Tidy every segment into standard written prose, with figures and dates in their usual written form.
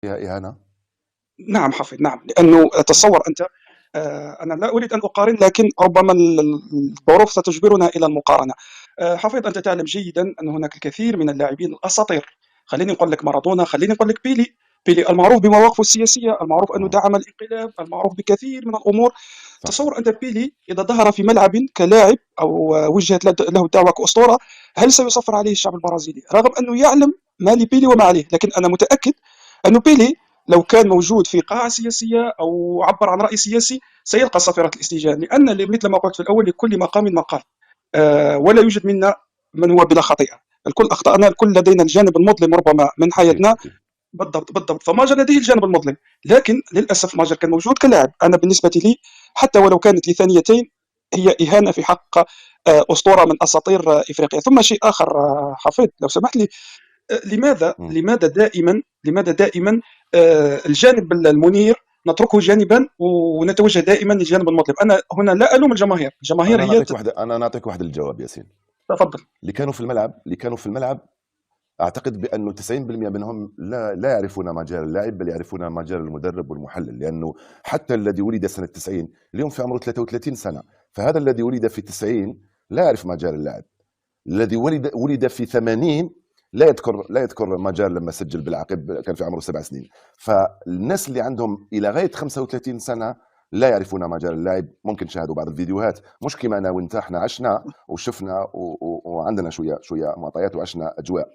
فيها إهانة؟ نعم حفيظ، نعم، لأنه تصور أنت، أنا لا أريد أن أقارن، لكن ربما الظروف ستجبرنا إلى المقارنة. حفيظ، أنت تعلم جيدا أن هناك الكثير من اللاعبين الأساطير، خليني نقول لك مارادونا، خليني نقول لك بيلي. بيلي المعروف بمواقفه السياسية، المعروف أنه إمم، دعم الانقلاب، المعروف بكثير من الأمور. صح. تصور أنت بيلي إذا ظهر في ملعب كلاعب أو وجهت له الدعوة كأسطورة، هل سيصفر عليه الشعب البرازيلي؟ رغم أنه يعلم ما لبيلي وما عليه، لكن أنا متأكد أن بيلي لو كان موجود في قاعة سياسية أو عبر عن رأي سياسي سيلقى صفيرة الاستئجاب، لأن مثل ما قلت في الأول لكل مقام مقال. ولا يوجد منا من هو بلا خطيئة، الكل أخطأنا، الكل لدينا الجانب المظلم ربما من أكيد، حياتنا. أكيد. بالضبط، بالضبط، فماجر لديه الجانب المظلم، لكن للأسف ماجر كان موجود كلاعب. أنا بالنسبة لي حتى ولو كانت لثانيتين هي إهانة في حق أسطورة من أساطير إفريقيا. ثم شيء آخر حفيظ لو سمحت لي، لماذا إمم. دائما الجانب المنير نتركه جانبا ونتوجه دائما للجانب المظلم؟ انا هنا لا الوم الجماهير، الجماهير هي أنا نعطيك واحدة الجواب ياسين. تتفضل. اللي كانوا في الملعب أعتقد بأنه 90% منهم لا يعرفون مجال اللاعب، بل يعرفون مجال المدرب والمحلل، لأنه حتى الذي ولد سنة 90 اليوم في عمره 33 سنة، فهذا الذي ولد في 90 لا يعرف مجال اللاعب. الذي ولد في 80 لا يذكر مجال لما سجل بالعقب كان في عمره 7 سنين. فالناس اللي عندهم الى غايه 35 سنه لا يعرفون مجال اللاعب. ممكن شاهدوا بعض الفيديوهات، مش كما انا وانت، احنا عشنا وشفنا وعندنا شويه معطيات وعشنا اجواء.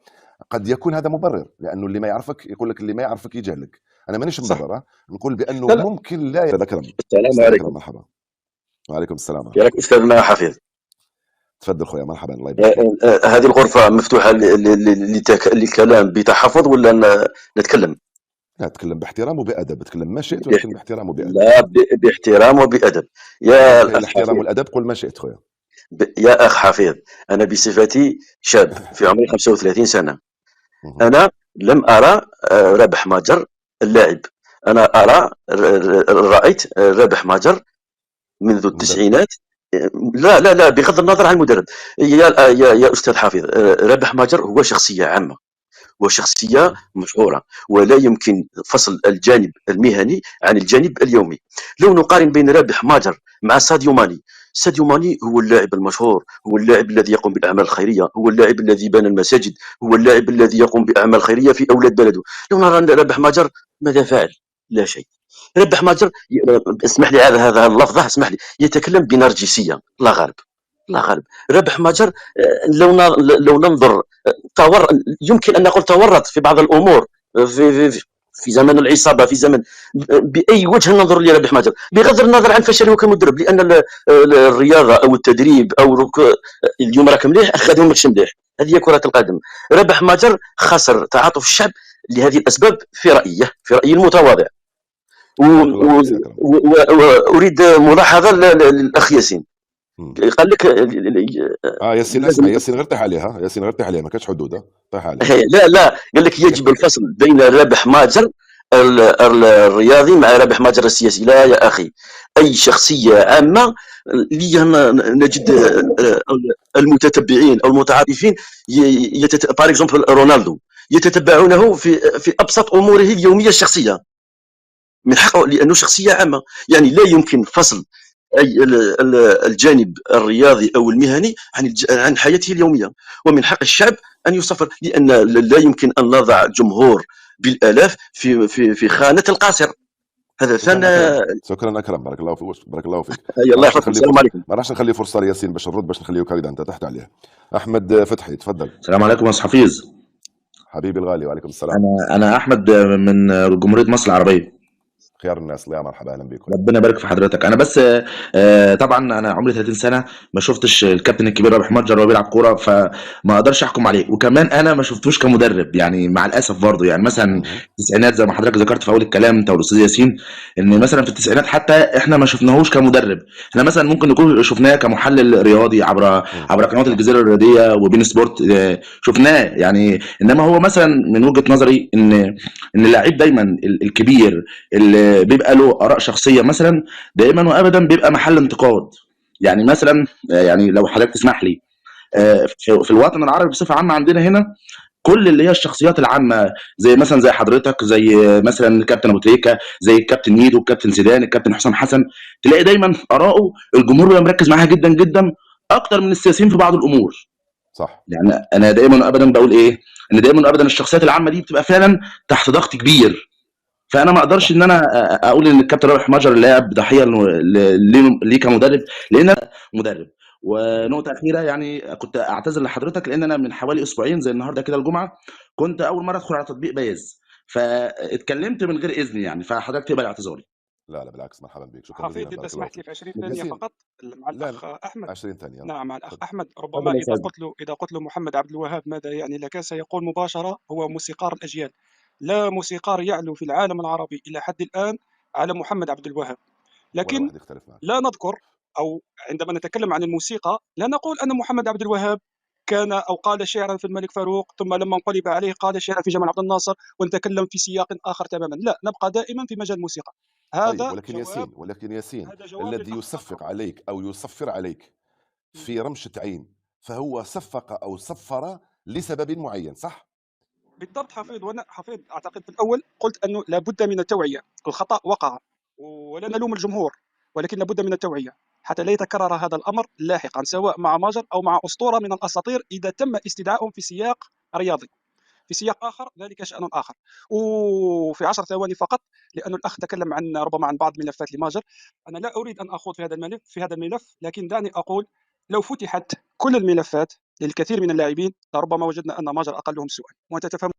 قد يكون هذا مبرر، لانه اللي ما يعرفك يقول لك، اللي ما يعرفك يجهلك. انا مانيش صح. مبرر، نقول بانه لا لا. ممكن لا اكرم. السلام استاذ اكرم عليكم. مرحبا. وعليكم السلام ورحمه كيفك الله. أستاذنا حفيظ؟ تفضل خويا، مرحبا، الله يبارك فيك. هذه الغرفة مفتوحة للكلام بتحفظ ولا نتكلم؟ لا، تكلم باحترام وبأدب، تكلم ما شئت، ولكن باحترام وبأدب. لا، باحترام وبأدب. إذا يا كان الأخ الاحترام حفيظ، والأدب قل ما شئت خويا. يا أخ حفيظ، أنا بصفتي شاب في عمري 35 سنة، اهم. أنا لم أرى رابح ماجر اللاعب. أنا رأيت رابح ماجر منذ المدرب. التسعينات. لا لا لا، بغض النظر عن المدرب. يا أستاذ حفيظ، رابح ماجر هو شخصية عامة وشخصية اهم. مشهورة، ولا يمكن فصل الجانب المهني عن الجانب اليومي. لو نقارن بين رابح ماجر مع ساديو ماني، ساديو ماني هو اللاعب المشهور، هو اللاعب الذي يقوم بالأعمال الخيرية، هو اللاعب الذي بنى المساجد، هو اللاعب الذي يقوم بأعمال خيرية في أولاد بلده. لو نرى أن رابح ماجر ماذا فعل؟ لا شيء. رابح ماجر اسمح لي على هذا اللفظة، اسمح لي، يتكلم بنرجسية لا غرب، لا غرب. رابح ماجر لو ننظر يمكن ان نقول تورط في بعض الامور، في زمن العصابه، في زمن، باي وجه ننظر لرابح ماجر بغض النظر عن فشله كمدرب، لان الرياضه او التدريب او اليوم راك مليح اخذهم ماكش مليح، هذه هي كره القدم. رابح ماجر خسر تعاطف الشعب لهذه الاسباب في رايي المتواضع. بارك الله فيك سي أكرم. واريد ملاحظه للاخ ياسين. إمم. قال لك ياسين لازم. اسمع، ياسين غير طيح عليها، ياسين غير طيح عليها، ما كانش حدود، طيح عليه. لا لا، قال لك يجب الفصل بين رابح ماجر الرياضي مع رابح ماجر السياسي. لا يا اخي، اي شخصيه عامه نجد المتتبعين او المتعاطفين بار اكزومبل رونالدو يتتبعونه في ابسط اموره اليوميه الشخصيه، من حقه لانه شخصيه عامه. يعني لا يمكن فصل اي الجانب الرياضي او المهني عن حياته اليوميه. ومن حق الشعب ان يسافر، لان لا يمكن ان نضع جمهور بالالاف في خانه القاصر. هذا شكرا ثاني. أكرم، شكرا أكرم، بارك الله فيك، بارك الله فيك. الله يحفظكم، السلام عليكم. ما راحش نخلي فرصة لياسين باش نرد، باش نخليه كذا أنت تحت عليه. أحمد فتحي تفضل. السلام عليكم يا أستاذ حفيظ. حبيبي الغالي، وعليكم السلام. أنا أحمد من جمهورية مصر العربية. خيار الناس، يا مرحبا، أهلا بكم. ربنا يبارك في حضرتك. انا بس طبعا انا عمري 30 سنه، ما شفتش الكابتن الكبير رابح متجر وهو بيلعب كوره، فما اقدرش احكم عليه. وكمان انا ما شفتوش كمدرب، يعني مع الاسف برضه. يعني مثلا اهم. التسعينات زي ما حضرتك ذكرت في اول الكلام انت والاستاذ ياسين، ان مثلا في التسعينات حتى احنا ما شفناهوش كمدرب. احنا مثلا ممكن نكون شفناه كمحلل رياضي إمم. عبر قنوات الجزيره الرياضيه وبين سبورت، شفناه يعني. انما هو مثلا من وجهه نظري ان اللاعب دايما الكبير اللي بيبقى له اراء شخصيه مثلا دائما وابدا بيبقى محل انتقاد. يعني مثلا يعني لو حضرتك تسمح لي، في الوطن العربي بصفه عامه عندنا هنا كل اللي هي الشخصيات العامه، زي مثلا زي حضرتك، زي مثلا الكابتن ابو تريكه، زي الكابتن ميدو، الكابتن زيدان، الكابتن حسام حسن، تلاقي دايما اراءه الجمهور بيبقى مركز معاها جدا جدا، اكتر من السياسيين في بعض الامور. صح. يعني انا دايما ابدا بقول ايه، ان دايما ابدا الشخصيات العامه دي بتبقى فعلا تحت ضغط كبير. فانا ما اقدرش صح. ان انا اقول ان الكابتن رابح مجر اللاعب ضحيه ليه كمدرب، لان انا مدرب. ونقطه اخيره، يعني كنت اعتذر لحضرتك لان انا من حوالي اسبوعين زي النهارده كده الجمعه كنت اول مره ادخل على تطبيق بايز، فاتكلمت من غير اذن يعني، فحضرتك تقبل اعتذاري. لا بالعكس، مرحبا بك، شكرا جزيلا، حفيد إذا بارك الله سمحت لي فيك. في 20 ثانية ياسين، فقط مع لا الأخ أحمد. 20 ثانية يلا. نعم، مع الأخ تفضل. أحمد، ربما اتفضل يا سيدي. إذا قلت له محمد عبد الوهاب ماذا يعني لك، سيقول مباشرة هو موسيقار الأجيال. لا موسيقار يعلو في العالم العربي إلى حد الآن على محمد عبد الوهاب. ولا لكن واحد يختلف معك. لا نذكر، أو عندما نتكلم عن الموسيقى لا نقول أن محمد عبد الوهاب كان أو قال شعرا في الملك فاروق، ثم لما انقلب عليه قال شعرا في جمال عبد الناصر ونتكلم في سياق آخر تماما. لا، نبقى دائما في مجال الموسيقى. طيب، هذا ولكن جواب ياسين، ولكن ياسين، هذا جواب الذي للأخ أكرم. يصفق عليك أو يصفر عليك م. في رمشة عين فهو صفق أو صفر لسبب معين، صح؟ بالضبط حفيظ، وانا حفيظ اعتقد في الاول قلت انه لابد من التوعيه. الخطا وقع ولا نلوم الجمهور، ولكن لابد من التوعيه حتى لا يتكرر هذا الامر لاحقا، سواء مع ماجر او مع اسطوره من الاساطير اذا تم استدعائهم في سياق رياضي. في سياق اخر ذلك شان اخر. وفي 10 ثواني فقط، لأن الاخ تكلم عن ربما عن بعض ملفات لماجر. انا لا اريد ان اخوض في هذا الملف، لكن دعني اقول لو فتحت كل الملفات للكثير من اللاعبين لربما وجدنا ان ماجر اقلهم سوءا، وانت تفهم.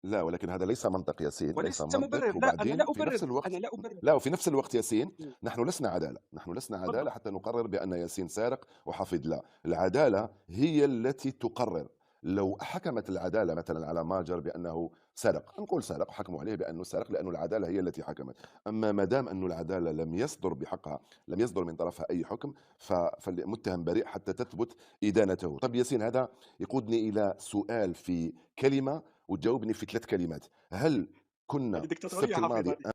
لا، ولكن هذا ليس منطق ياسين، ليس وليس مبرر، منطق. لا أنا لا وبعدين في أبرر، نفس الوقت، أنا لا أبرر. لا، وفي نفس الوقت ياسين، إمم، نحن لسنا عدالة، نحن لسنا تفضل. عدالة حتى نقرر بأن ياسين سارق وحفيظ لا. العدالة هي التي تقرر. لو حكمت العدالة مثلا على ماجر بأنه سرق، نقول سرق، حكموا عليه بأنه سرق لأن العدالة هي التي حكمت. أما ما دام أن العدالة لم يصدر بحقها، لم يصدر من طرفها أي حكم، فالمتهم بريء حتى تثبت إدانته. طب ياسين، هذا يقودني إلى سؤال في كلمة وتجاوبني في 3 كلمات. هل هذه كنا ديكتاتورية السبت حفيظ الماضي هذه.